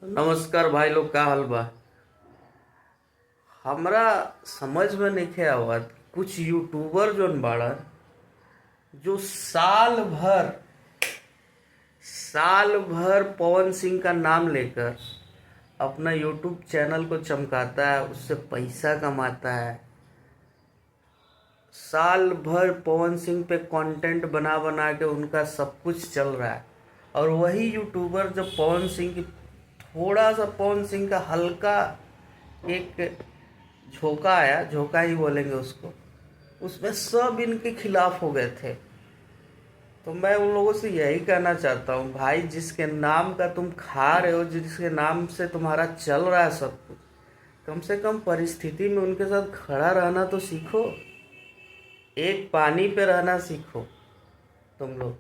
नमस्कार भाई लोग, का हाल बा। हमरा समझ में नहीं आवत कुछ यूट्यूबर जोन बाड़न जो साल भर पवन सिंह का नाम लेकर अपना यूट्यूब चैनल को चमकाता है, उससे पैसा कमाता है। साल भर पवन सिंह पे कंटेंट बना बना के उनका सब कुछ चल रहा है। और वही यूट्यूबर जब थोड़ा सा पवन सिंह का हल्का एक झोंका आया, झोंका ही बोलेंगे उसको, उसमें सब इनके खिलाफ हो गए थे। तो मैं उन लोगों से यही कहना चाहता हूँ, भाई जिसके नाम का तुम खा रहे हो, जिसके नाम से तुम्हारा चल रहा है सब कुछ, कम से कम परिस्थिति में उनके साथ खड़ा रहना तो सीखो। एक पानी पे रहना सीखो तुम लोग।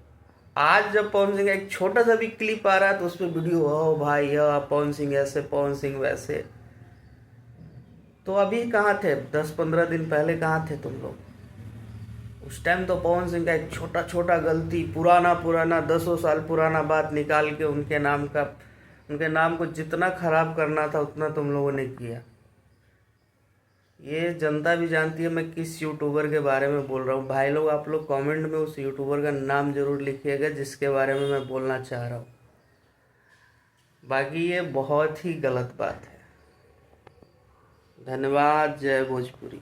आज जब पवन सिंह का एक छोटा सा भी क्लिप आ रहा है तो उस पर वीडियो, ओ भाई यह पवन सिंह ऐसे, पवन सिंह वैसे। तो अभी कहाँ थे? 10-15 दिन पहले कहाँ थे तुम लोग? उस टाइम तो पवन सिंह का एक छोटा छोटा गलती, पुराना पुराना 10 साल पुराना बात निकाल के उनके नाम को जितना खराब करना था उतना तुम लोगों ने किया। ये जनता भी जानती है मैं किस यूट्यूबर के बारे में बोल रहा हूँ। भाई लोग, आप लोग कमेंट में उस यूट्यूबर का नाम जरूर लिखिएगा जिसके बारे में मैं बोलना चाह रहा हूँ। बाकी ये बहुत ही गलत बात है। धन्यवाद। जय भोजपुरी।